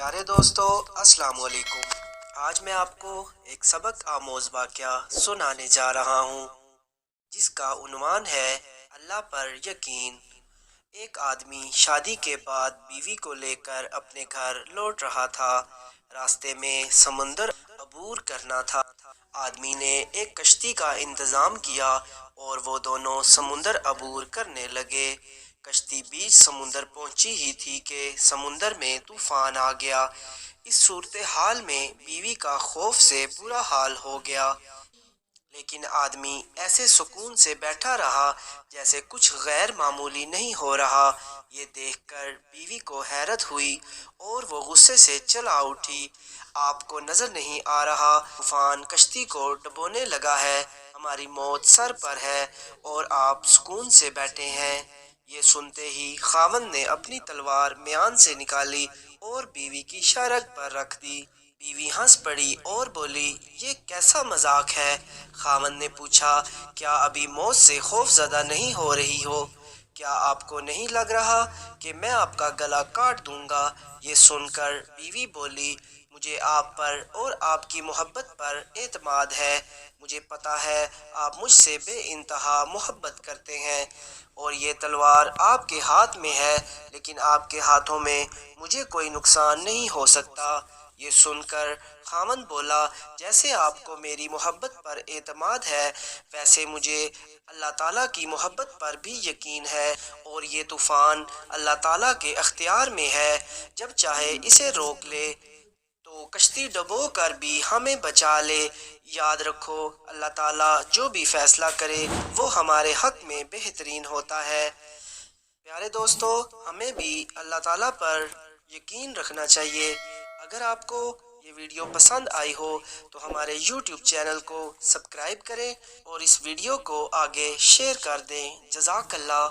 پیارے دوستو، السلام علیکم۔ آج میں آپ کو ایک سبق آموز واقعہ سنانے جا رہا ہوں جس کا عنوان ہے اللہ پر یقین۔ ایک آدمی شادی کے بعد بیوی کو لے کر اپنے گھر لوٹ رہا تھا۔ راستے میں سمندر عبور کرنا تھا۔ آدمی نے ایک کشتی کا انتظام کیا اور وہ دونوں سمندر عبور کرنے لگے۔ کشتی بیچ سمندر پہنچی ہی تھی کہ سمندر میں طوفان آ گیا۔ اس صورتحال میں بیوی کا خوف سے برا حال ہو گیا، لیکن آدمی ایسے سکون سے بیٹھا رہا جیسے کچھ غیر معمولی نہیں ہو رہا۔ یہ دیکھ کر بیوی کو حیرت ہوئی اور وہ غصے سے چلا اٹھی۔ آپ کو نظر نہیں آ رہا طوفان کشتی کو ڈبونے لگا ہے، ہماری موت سر پر ہے اور آپ سکون سے بیٹھے ہیں۔ یہ سنتے ہی خاوند نے اپنی تلوار میان سے نکالی اور بیوی کی شرگ پر رکھ دی۔ بیوی ہنس پڑی اور بولی، یہ کیسا مذاق ہے؟ خاوند نے پوچھا، کیا ابھی موت سے خوف زدہ نہیں ہو رہی ہو؟ کیا آپ کو نہیں لگ رہا کہ میں آپ کا گلا کاٹ دوں گا؟ یہ سن کر بیوی بولی، مجھے آپ پر اور آپ کی محبت پر اعتماد ہے۔ مجھے پتا ہے آپ مجھ سے بے انتہا محبت کرتے ہیں اور یہ تلوار آپ کے ہاتھ میں ہے، لیکن آپ کے ہاتھوں میں مجھے کوئی نقصان نہیں ہو سکتا۔ یہ سن کر خاوند بولا، جیسے آپ کو میری محبت پر اعتماد ہے ویسے مجھے اللہ تعالیٰ کی محبت پر بھی یقین ہے اور یہ طوفان اللہ تعالیٰ کے اختیار میں ہے، جب چاہے اسے روک لے تو کشتی ڈبو کر بھی ہمیں بچا لے۔ یاد رکھو، اللہ تعالیٰ جو بھی فیصلہ کرے وہ ہمارے حق میں بہترین ہوتا ہے۔ پیارے دوستو، ہمیں بھی اللہ تعالیٰ پر یقین رکھنا چاہیے۔ اگر آپ کو یہ ویڈیو پسند آئی ہو تو ہمارے یوٹیوب چینل کو سبسکرائب کریں اور اس ویڈیو کو آگے شیئر کر دیں۔ جزاک اللہ۔